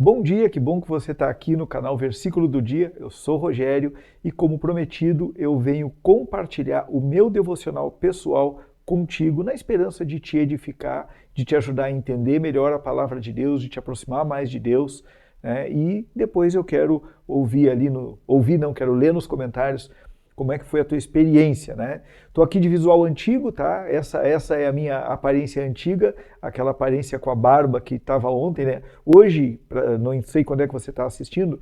Bom dia, que bom que você está aqui no canal Versículo do Dia. Eu sou Rogério e, como prometido, eu venho compartilhar o meu devocional pessoal contigo na esperança de te edificar, de te ajudar a entender melhor a palavra de Deus, de te aproximar mais de Deus, né? E depois eu quero quero ler nos comentários como é que foi a tua experiência, né? Tô aqui de visual antigo, tá? Essa é a minha aparência antiga, aquela aparência com a barba que estava ontem, né? Hoje, não sei quando é que você está assistindo,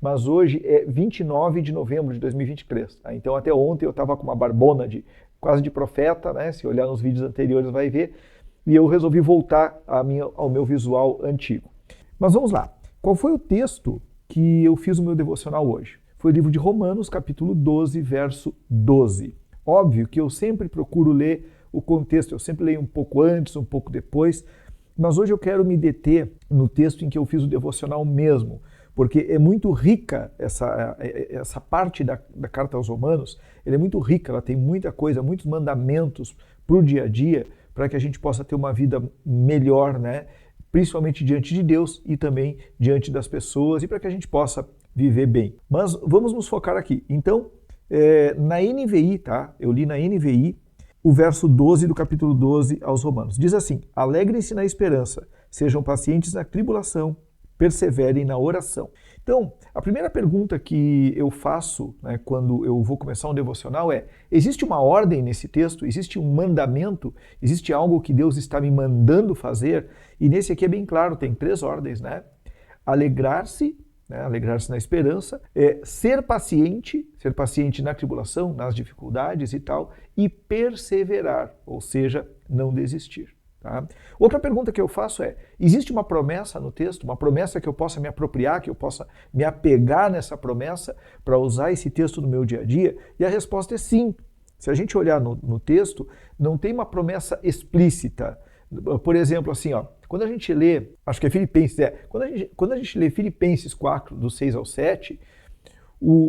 mas hoje é 29 de novembro de 2023, tá? Então até ontem eu estava com uma barbona quase de profeta, né? Se olhar nos vídeos anteriores vai ver, e eu resolvi voltar ao meu visual antigo. Mas vamos lá. Qual foi o texto que eu fiz o meu devocional hoje? Foi o livro de Romanos, capítulo 12, verso 12. Óbvio que eu sempre procuro ler o contexto, eu sempre leio um pouco antes, um pouco depois, mas hoje eu quero me deter no texto em que eu fiz o devocional mesmo, porque é muito rica essa parte da carta aos Romanos, ela é muito rica, ela tem muita coisa, muitos mandamentos para o dia a dia, para que a gente possa ter uma vida melhor, né? Principalmente diante de Deus e também diante das pessoas, e para que a gente possa viver bem. Mas vamos nos focar aqui. Então, na NVI, tá? Eu li na NVI o verso 12 do capítulo 12 aos Romanos. Diz assim: alegrem-se na esperança, sejam pacientes na tribulação, perseverem na oração. Então, a primeira pergunta que eu faço, né, quando eu vou começar um devocional é: existe uma ordem nesse texto? Existe um mandamento? Existe algo que Deus está me mandando fazer? E nesse aqui é bem claro, tem 3 ordens, né? Alegrar-se, né, alegrar-se na esperança, ser paciente na tribulação, nas dificuldades e tal, e perseverar, ou seja, não desistir. Tá? Outra pergunta que eu faço é: existe uma promessa no texto, uma promessa que eu possa me apropriar, que eu possa me apegar nessa promessa para usar esse texto no meu dia a dia? E a resposta é sim. Se a gente olhar no texto, não tem uma promessa explícita. Por exemplo, assim, ó, quando a gente lê, acho que é Filipenses, quando a gente lê Filipenses 4, do 6 ao 7,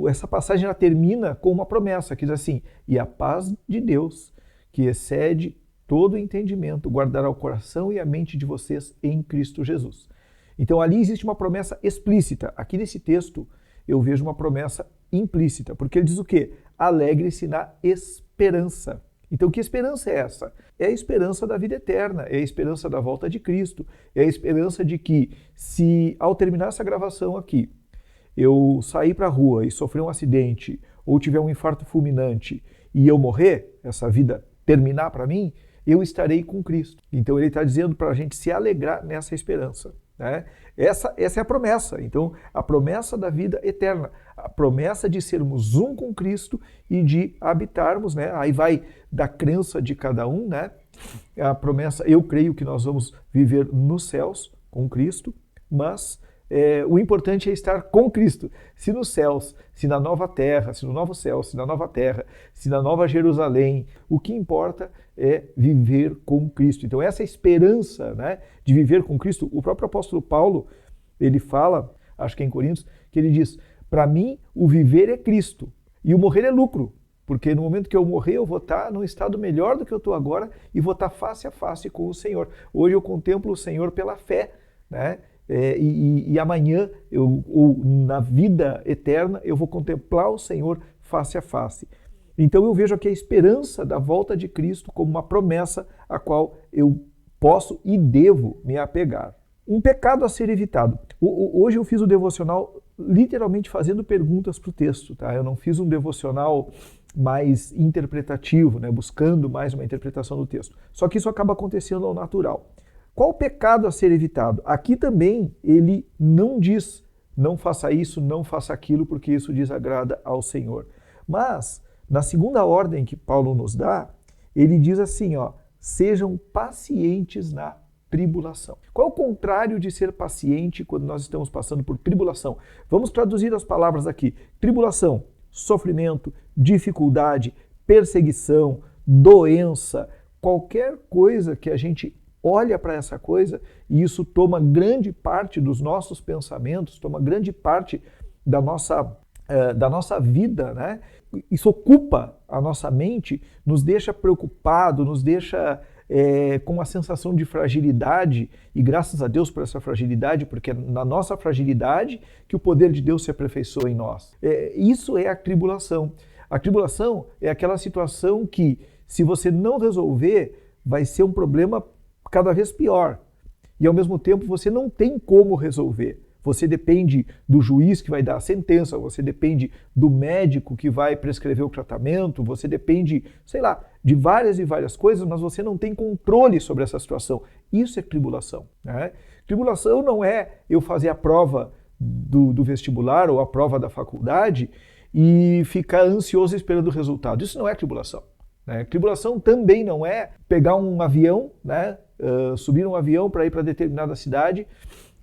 essa passagem ela termina com uma promessa que diz assim: e a paz de Deus, que excede todo entendimento, guardará o coração e a mente de vocês em Cristo Jesus. Então ali existe uma promessa explícita. Aqui nesse texto eu vejo uma promessa implícita, porque ele diz o quê? Alegre-se na esperança. Então que esperança é essa? É a esperança da vida eterna, é a esperança da volta de Cristo, é a esperança de que, se ao terminar essa gravação aqui, eu sair para a rua e sofrer um acidente, ou tiver um infarto fulminante e eu morrer, essa vida terminar para mim, eu estarei com Cristo. Então ele está dizendo para a gente se alegrar nessa esperança, né? Essa é a promessa. Então, a promessa da vida eterna, a promessa de sermos um com Cristo e de habitarmos, né? Aí vai da crença de cada um, né? A promessa, eu creio que nós vamos viver nos céus com Cristo, mas o importante é estar com Cristo. Se nos céus, se na nova terra, se no novo céu, se na nova terra, se na nova Jerusalém, o que importa é viver com Cristo. Então essa esperança, né, de viver com Cristo, o próprio apóstolo Paulo, ele fala, acho que é em Coríntios, que ele diz: para mim o viver é Cristo e o morrer é lucro, porque no momento que eu morrer eu vou estar num estado melhor do que eu estou agora e vou estar face a face com o Senhor. Hoje eu contemplo o Senhor pela fé, né? E amanhã, ou na vida eterna, eu vou contemplar o Senhor face a face. Então eu vejo aqui a esperança da volta de Cristo como uma promessa a qual eu posso e devo me apegar. Um pecado a ser evitado. Hoje eu fiz o devocional literalmente fazendo perguntas para o texto, tá? Eu não fiz um devocional mais interpretativo, né? Buscando mais uma interpretação do texto. Só que isso acaba acontecendo ao natural. Qual o pecado a ser evitado? Aqui também ele não diz: não faça isso, não faça aquilo, porque isso desagrada ao Senhor. Mas, na segunda ordem que Paulo nos dá, ele diz assim, ó: sejam pacientes na tribulação. Qual é o contrário de ser paciente quando nós estamos passando por tribulação? Vamos traduzir as palavras aqui. Tribulação: sofrimento, dificuldade, perseguição, doença, qualquer coisa que a gente olha para essa coisa e isso toma grande parte dos nossos pensamentos, toma grande parte da nossa vida, né? Isso ocupa a nossa mente, nos deixa preocupado, nos deixa com uma sensação de fragilidade, e graças a Deus por essa fragilidade, porque é na nossa fragilidade que o poder de Deus se aperfeiçoa em nós. Isso é a tribulação. A tribulação é aquela situação que, se você não resolver, vai ser um problema cada vez pior. E ao mesmo tempo você não tem como resolver. Você depende do juiz que vai dar a sentença, você depende do médico que vai prescrever o tratamento, você depende, sei lá, de várias e várias coisas, mas você não tem controle sobre essa situação. Isso é tribulação, né? Tribulação não é eu fazer a prova do vestibular ou a prova da faculdade e ficar ansioso esperando o resultado. Isso não é tribulação, né? Tribulação também não é pegar um avião, né? Subir um avião para ir para determinada cidade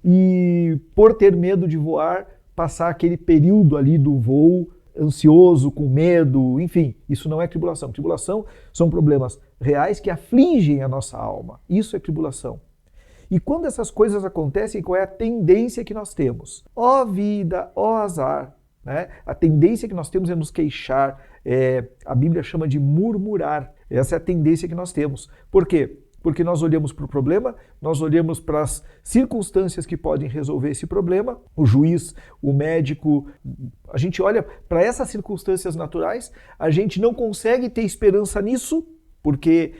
e, por ter medo de voar, passar aquele período ali do voo ansioso, com medo, enfim, isso não é tribulação. Tribulação são problemas reais que afligem a nossa alma. Isso é tribulação. E quando essas coisas acontecem, qual é a tendência que nós temos? Ó vida, ó azar, né? A tendência que nós temos é nos queixar, a Bíblia chama de murmurar. Essa é a tendência que nós temos. Por quê? Porque nós olhamos para o problema, nós olhamos para as circunstâncias que podem resolver esse problema, o juiz, o médico, a gente olha para essas circunstâncias naturais, a gente não consegue ter esperança nisso, porque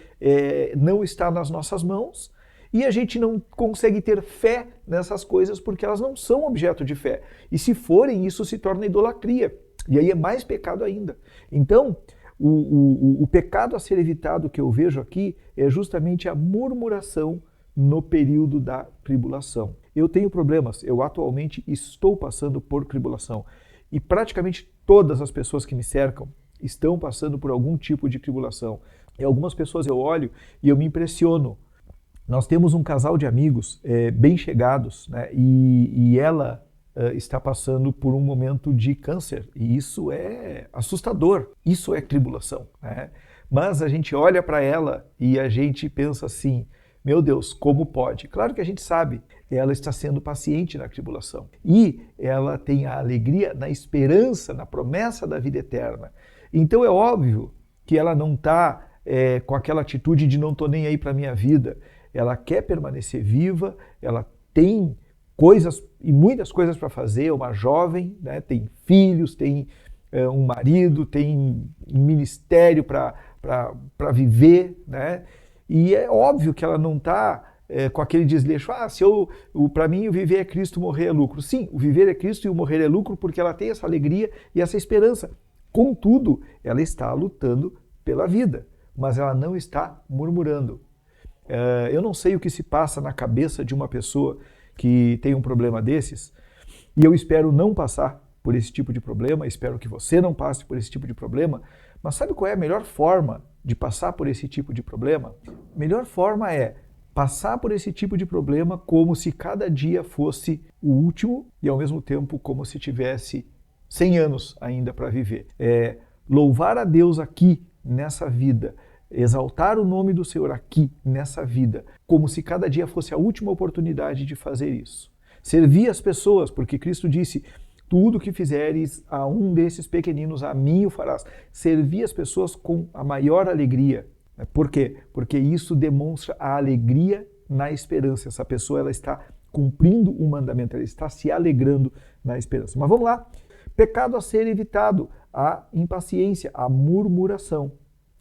não está nas nossas mãos, e a gente não consegue ter fé nessas coisas porque elas não são objeto de fé. E se forem, isso se torna idolatria, e aí é mais pecado ainda. Então, o pecado a ser evitado que eu vejo aqui é justamente a murmuração no período da tribulação. Eu tenho problemas, eu atualmente estou passando por tribulação e praticamente todas as pessoas que me cercam estão passando por algum tipo de tribulação. E algumas pessoas eu olho e eu me impressiono. Nós temos um casal de amigos bem chegados, né? E ela está passando por um momento de câncer, e isso é assustador, isso é tribulação, né? Mas a gente olha para ela e a gente pensa assim, meu Deus, como pode? Claro que a gente sabe, ela está sendo paciente na tribulação, e ela tem a alegria na esperança, na promessa da vida eterna. Então é óbvio que ela não está com aquela atitude de não estou nem aí para a minha vida, ela quer permanecer viva, ela tem coisas e muitas coisas para fazer, é uma jovem, né, tem filhos, tem um marido, tem um ministério para viver, né, e é óbvio que ela não está com aquele desleixo, para mim o viver é Cristo, morrer é lucro. Sim, o viver é Cristo e o morrer é lucro porque ela tem essa alegria e essa esperança. Contudo, ela está lutando pela vida, mas ela não está murmurando. Eu não sei o que se passa na cabeça de uma pessoa que tem um problema desses, e eu espero não passar por esse tipo de problema, espero que você não passe por esse tipo de problema, mas sabe qual é a melhor forma de passar por esse tipo de problema? A melhor forma é passar por esse tipo de problema como se cada dia fosse o último e ao mesmo tempo como se tivesse 100 anos ainda para viver. Louvar a Deus aqui nessa vida, exaltar o nome do Senhor aqui, nessa vida, como se cada dia fosse a última oportunidade de fazer isso. Servir as pessoas, porque Cristo disse, tudo que fizeres a um desses pequeninos, a mim o farás. Servir as pessoas com a maior alegria. Por quê? Porque isso demonstra a alegria na esperança. Essa pessoa ela está cumprindo um mandamento, ela está se alegrando na esperança. Mas vamos lá. Pecado a ser evitado, a impaciência, a murmuração.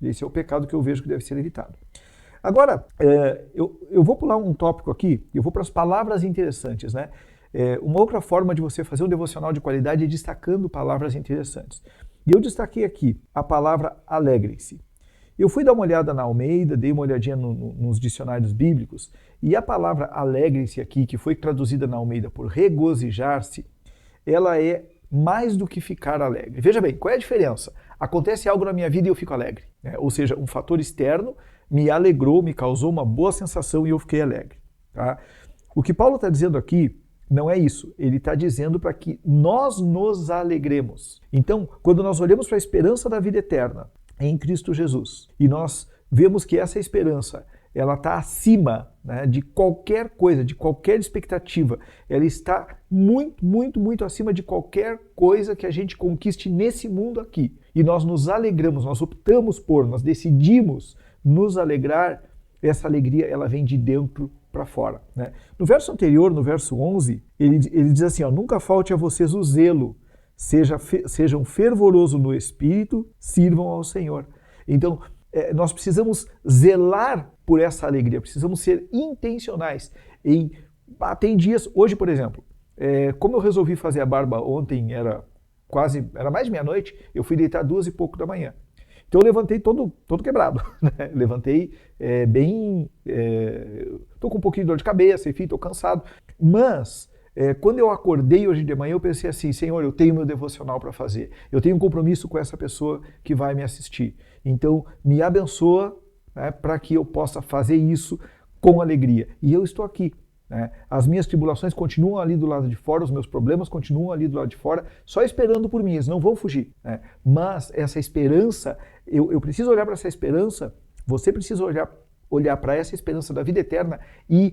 Esse é o pecado que eu vejo que deve ser evitado. Agora, eu vou pular um tópico aqui, eu vou para as palavras interessantes, né? Uma outra forma de você fazer um devocional de qualidade é destacando palavras interessantes. E eu destaquei aqui a palavra alegrem-se. Eu fui dar uma olhada na Almeida, dei uma olhadinha nos dicionários bíblicos, e a palavra alegrem-se aqui, que foi traduzida na Almeida por regozijar-se, ela é mais do que ficar alegre. Veja bem, qual é a diferença? Acontece algo na minha vida e eu fico alegre, né? Ou seja, um fator externo me alegrou, me causou uma boa sensação e eu fiquei alegre. Tá? O que Paulo está dizendo aqui não é isso. Ele está dizendo para que nós nos alegremos. Então, quando nós olhamos para a esperança da vida eterna em Cristo Jesus e nós vemos que essa esperança ela está acima, né, de qualquer coisa, de qualquer expectativa. Ela está muito, muito, muito acima de qualquer coisa que a gente conquiste nesse mundo aqui. E nós nos alegramos, nós optamos por, nós decidimos nos alegrar. essa alegria ela vem de dentro para fora, né? No verso anterior, no verso 11, ele diz assim, ó, nunca falte a vocês o zelo, sejam fervorosos no espírito, sirvam ao Senhor. Então, nós precisamos zelar por essa alegria, precisamos ser intencionais. Tem dias, hoje por exemplo, como eu resolvi fazer a barba ontem, era mais de meia-noite, eu fui deitar 2h pouco da manhã. Então eu levantei todo quebrado, né? Levantei tô com um pouquinho de dor de cabeça, enfim, tô cansado. Mas quando eu acordei hoje de manhã, eu pensei assim, Senhor, eu tenho meu devocional para fazer. Eu tenho um compromisso com essa pessoa que vai me assistir. Então me abençoa, né, para que eu possa fazer isso com alegria. E eu estou aqui. As minhas tribulações continuam ali do lado de fora, os meus problemas continuam ali do lado de fora, só esperando por mim, eles não vão fugir. Mas essa esperança, eu preciso olhar para essa esperança, você precisa olhar para essa esperança da vida eterna e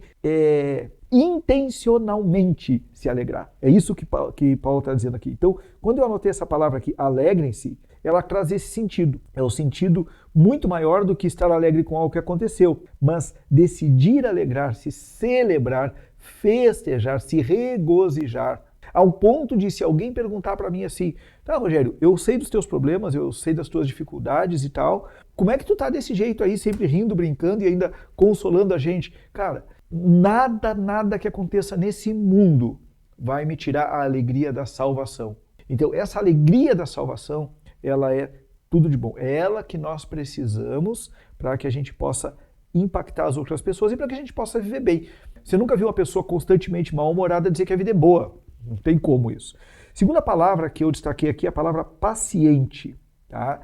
intencionalmente se alegrar. É isso que Paulo está dizendo aqui. Então, quando eu anotei essa palavra aqui, alegrem-se, ela traz esse sentido. É um sentido muito maior do que estar alegre com algo que aconteceu, mas decidir alegrar-se, celebrar, festejar, se regozijar, ao ponto de se alguém perguntar para mim assim, tá, Rogério, eu sei dos teus problemas, eu sei das tuas dificuldades e tal, como é que tu tá desse jeito aí, sempre rindo, brincando e ainda consolando a gente? Cara, nada que aconteça nesse mundo vai me tirar a alegria da salvação. Então, essa alegria da salvação, ela é tudo de bom. É ela que nós precisamos para que a gente possa impactar as outras pessoas e para que a gente possa viver bem. Você nunca viu uma pessoa constantemente mal-humorada dizer que a vida é boa. Não tem como isso. Segunda palavra que eu destaquei aqui é a palavra paciente. Tá?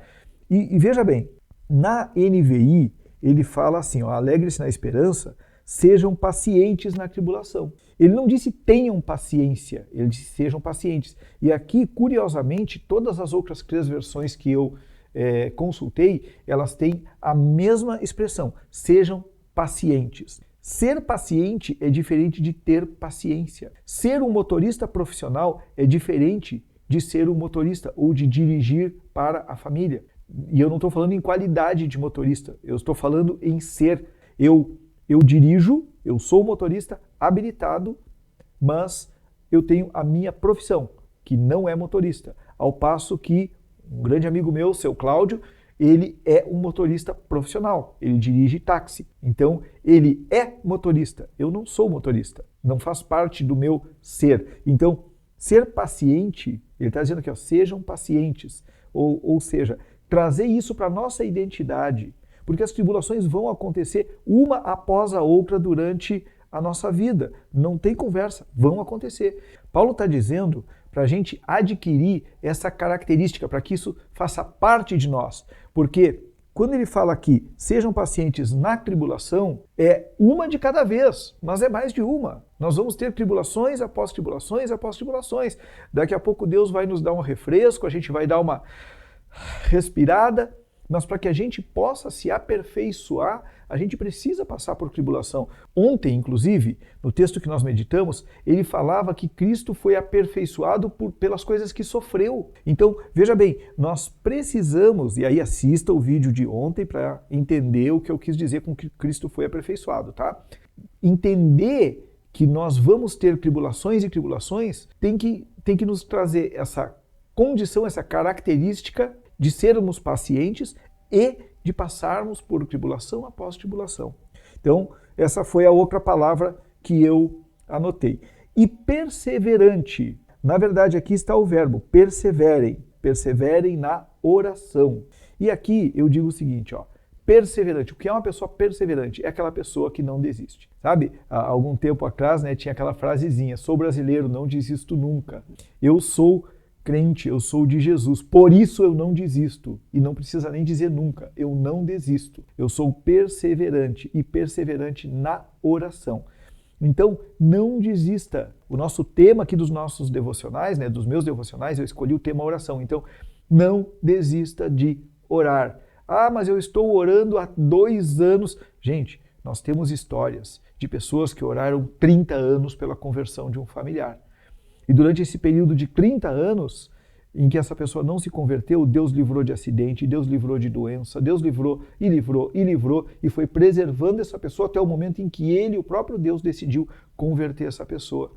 E veja bem, na NVI ele fala assim, ó, alegre-se na esperança, sejam pacientes na tribulação. Ele não disse tenham paciência, ele disse sejam pacientes. E aqui, curiosamente, todas as outras 3 versões que eu consultei, elas têm a mesma expressão, sejam pacientes. Ser paciente é diferente de ter paciência. Ser um motorista profissional é diferente de ser um motorista ou de dirigir para a família. E eu não estou falando em qualidade de motorista, eu estou falando em ser. Eu dirijo, eu sou motorista habilitado, mas eu tenho a minha profissão, que não é motorista. Ao passo que um grande amigo meu, seu Cláudio, ele é um motorista profissional, ele dirige táxi. Então, ele é motorista, eu não sou motorista, não faz parte do meu ser. Então, ser paciente, ele está dizendo aqui, ó, sejam pacientes, ou seja, trazer isso para a nossa identidade, porque as tribulações vão acontecer uma após a outra durante a nossa vida. Não tem conversa, vão acontecer. Paulo está dizendo para a gente adquirir essa característica, para que isso faça parte de nós. Porque quando ele fala aqui, sejam pacientes na tribulação, é uma de cada vez, mas é mais de uma. Nós vamos ter tribulações após tribulações após tribulações. Daqui a pouco Deus vai nos dar um refresco, a gente vai dar uma respirada, mas para que a gente possa se aperfeiçoar, a gente precisa passar por tribulação. Ontem, inclusive, no texto que nós meditamos, ele falava que Cristo foi aperfeiçoado pelas coisas que sofreu. Então, veja bem, nós precisamos, e aí assista o vídeo de ontem para entender o que eu quis dizer com que Cristo foi aperfeiçoado, tá? Entender que nós vamos ter tribulações e tribulações tem que nos trazer essa condição, essa característica de sermos pacientes e de passarmos por tribulação após tribulação. Então, essa foi a outra palavra que eu anotei. E perseverante. Na verdade, aqui está o verbo, perseverem. Perseverem na oração. E aqui eu digo o seguinte, ó, perseverante. O que é uma pessoa perseverante? É aquela pessoa que não desiste. Sabe, há algum tempo atrás, né, tinha aquela frasezinha, sou brasileiro, não desisto nunca. Eu sou crente, eu sou de Jesus, por isso eu não desisto. E não precisa nem dizer nunca, eu não desisto. Eu sou perseverante e perseverante na oração. Então, não desista. O nosso tema aqui dos nossos devocionais, né, dos meus devocionais, eu escolhi o tema oração. Então, não desista de orar. Ah, mas eu estou orando há 2 anos. Gente, nós temos histórias de pessoas que oraram 30 anos pela conversão de um familiar. E durante esse período de 30 anos, em que essa pessoa não se converteu, Deus livrou de acidente, Deus livrou de doença, Deus livrou e livrou e livrou e foi preservando essa pessoa até o momento em que ele, o próprio Deus, decidiu converter essa pessoa.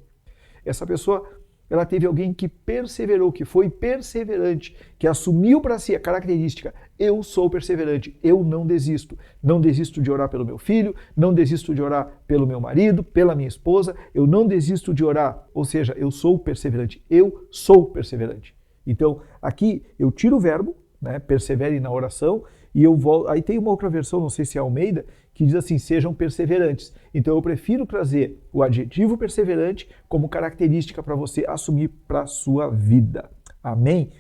Essa pessoa, ela teve alguém que perseverou, que foi perseverante, que assumiu para si a característica: eu sou perseverante, eu não desisto. Não desisto de orar pelo meu filho, não desisto de orar pelo meu marido, pela minha esposa, eu não desisto de orar, ou seja, eu sou perseverante, eu sou perseverante. Então, aqui eu tiro o verbo, né, persevere na oração, e eu volto. Aí tem uma outra versão, não sei se é Almeida, que diz assim: sejam perseverantes. Então eu prefiro trazer o adjetivo perseverante como característica para você assumir para a sua vida. Amém?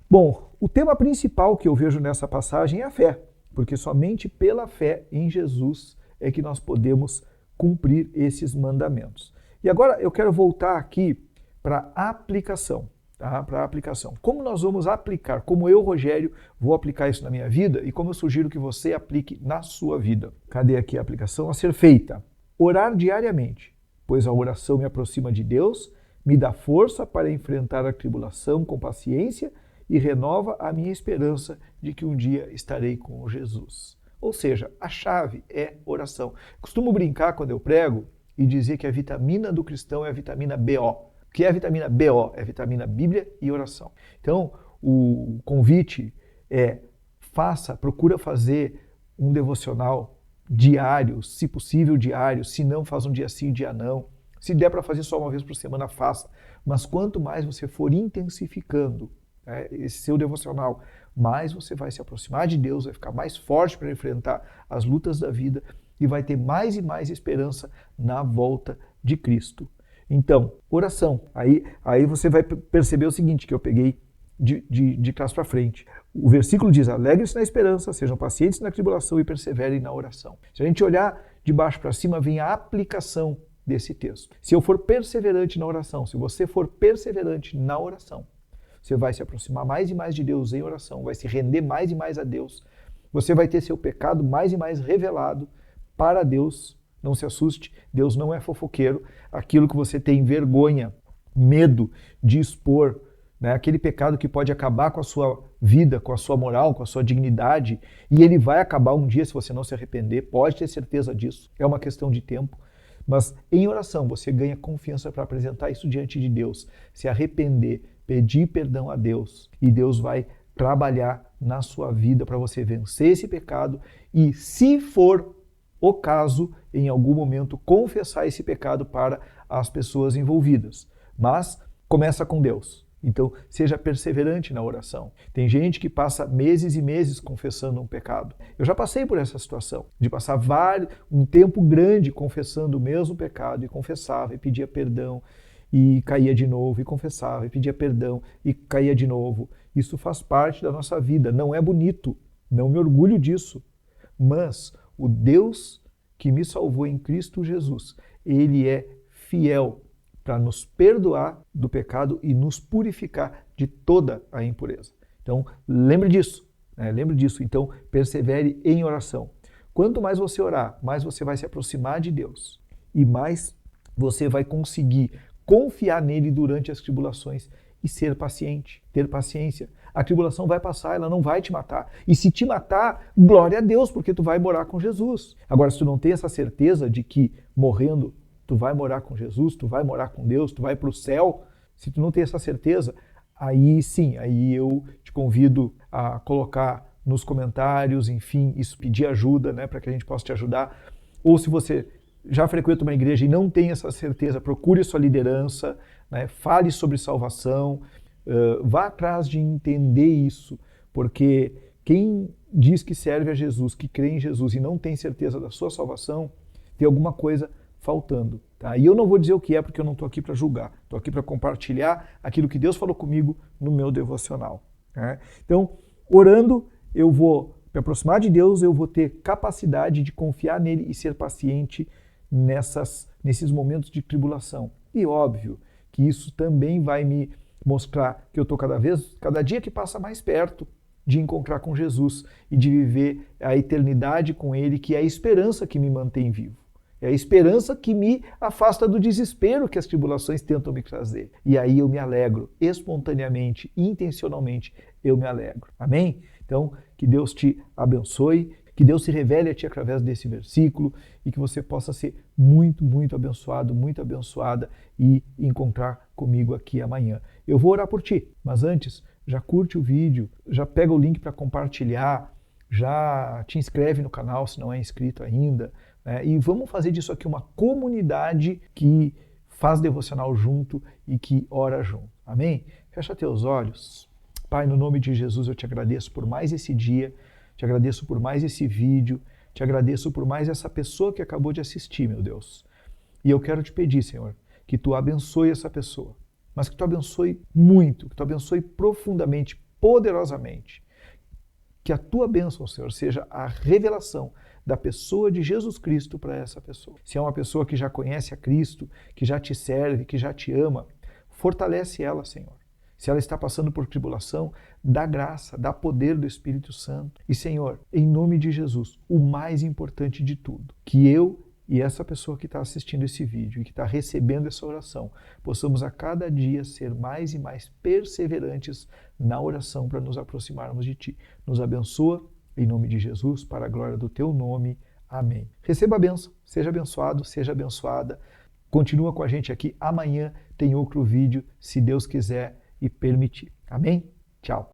Bom, o tema principal que eu vejo nessa passagem é a fé, porque somente pela fé em Jesus é que nós podemos cumprir esses mandamentos. E agora eu quero voltar aqui para a aplicação. Tá? Para a aplicação. Como nós vamos aplicar, como eu, Rogério, vou aplicar isso na minha vida e como eu sugiro que você aplique na sua vida. Cadê aqui a aplicação a ser feita? Orar diariamente, pois a oração me aproxima de Deus, me dá força para enfrentar a tribulação com paciência e renova a minha esperança de que um dia estarei com Jesus. Ou seja, a chave é oração. Costumo brincar quando eu prego e dizer que a vitamina do cristão é a vitamina BO. O que é a vitamina BO? É a vitamina Bíblia e oração. Então, o convite é: procura fazer um devocional diário, se possível diário, se não, faz um dia sim, um dia não. Se der para fazer só uma vez por semana, faça. Mas quanto mais você for intensificando esse seu devocional, mais você vai se aproximar de Deus, vai ficar mais forte para enfrentar as lutas da vida e vai ter mais e mais esperança na volta de Cristo. Então, oração. Aí você vai perceber o seguinte, que eu peguei de trás para frente. O versículo diz: alegre-se na esperança, sejam pacientes na tribulação e perseverem na oração. Se a gente olhar de baixo para cima, vem a aplicação desse texto. Se eu for perseverante na oração, se você for perseverante na oração, você vai se aproximar mais e mais de Deus em oração, vai se render mais e mais a Deus, você vai ter seu pecado mais e mais revelado para Deus. Não se assuste, Deus não é fofoqueiro. Aquilo que você tem vergonha, medo de expor, né? Aquele pecado que pode acabar com a sua vida, com a sua moral, com a sua dignidade, e ele vai acabar um dia se você não se arrepender, pode ter certeza disso, é uma questão de tempo. Mas em oração você ganha confiança para apresentar isso diante de Deus, se arrepender, pedir perdão a Deus, e Deus vai trabalhar na sua vida para você vencer esse pecado e, se for o caso, em algum momento, confessar esse pecado para as pessoas envolvidas. Mas começa com Deus. Então, seja perseverante na oração. Tem gente que passa meses e meses confessando um pecado. Eu já passei por essa situação, de passar um tempo grande confessando o mesmo pecado, e confessava, e pedia perdão, e caía de novo, e confessava, e pedia perdão, e caía de novo. Isso faz parte da nossa vida. Não é bonito, não me orgulho disso, mas o Deus que me salvou em Cristo Jesus, Ele é fiel para nos perdoar do pecado e nos purificar de toda a impureza. Então, lembre disso, né? Lembre disso. Então, persevere em oração. Quanto mais você orar, mais você vai se aproximar de Deus e mais você vai conseguir confiar nele durante as tribulações e ser paciente, ter paciência. A tribulação vai passar, ela não vai te matar. E se te matar, glória a Deus, porque tu vai morar com Jesus. Agora, se tu não tem essa certeza de que morrendo tu vai morar com Jesus, tu vai morar com Deus, tu vai para o céu, se tu não tem essa certeza, aí sim, aí eu te convido a colocar nos comentários, enfim, isso, pedir ajuda, né, para que a gente possa te ajudar. Ou se você já frequenta uma igreja e não tem essa certeza, procure sua liderança, né, fale sobre salvação, vá atrás de entender isso, porque quem diz que serve a Jesus, que crê em Jesus e não tem certeza da sua salvação, tem alguma coisa faltando. Tá? E eu não vou dizer o que é, porque eu não estou aqui para julgar, estou aqui para compartilhar aquilo que Deus falou comigo no meu devocional. Né? Então, orando, eu vou me aproximar de Deus, eu vou ter capacidade de confiar nele e ser paciente nesses momentos de tribulação. E óbvio que isso também vai me mostrar que eu estou cada dia que passa mais perto de encontrar com Jesus e de viver a eternidade com Ele, que é a esperança que me mantém vivo. É a esperança que me afasta do desespero que as tribulações tentam me trazer. E aí eu me alegro, espontaneamente, intencionalmente, eu me alegro. Amém? Então, que Deus te abençoe, que Deus se revele a ti através desse versículo e que você possa ser muito, muito abençoado, muito abençoada e encontrar comigo aqui amanhã. Eu vou orar por ti, mas antes, já curte o vídeo, já pega o link para compartilhar, já te inscreve no canal se não é inscrito ainda, né? E vamos fazer disso aqui uma comunidade que faz devocional junto e que ora junto. Amém? Fecha teus olhos. Pai, no nome de Jesus, eu te agradeço por mais esse dia, te agradeço por mais esse vídeo, te agradeço por mais essa pessoa que acabou de assistir, meu Deus. E eu quero te pedir, Senhor, que tu abençoe essa pessoa, mas que tu abençoe muito, que tu abençoe profundamente, poderosamente. Que a tua bênção, Senhor, seja a revelação da pessoa de Jesus Cristo para essa pessoa. Se é uma pessoa que já conhece a Cristo, que já te serve, que já te ama, fortalece ela, Senhor. Se ela está passando por tribulação, dá graça, dá poder do Espírito Santo. E, Senhor, em nome de Jesus, o mais importante de tudo, que eu e essa pessoa que está assistindo esse vídeo e que está recebendo essa oração, possamos a cada dia ser mais e mais perseverantes na oração para nos aproximarmos de Ti. Nos abençoa, em nome de Jesus, para a glória do Teu nome. Amém. Receba a bênção, seja abençoado, seja abençoada. Continua com a gente aqui. Amanhã tem outro vídeo, se Deus quiser e permitir. Amém? Tchau.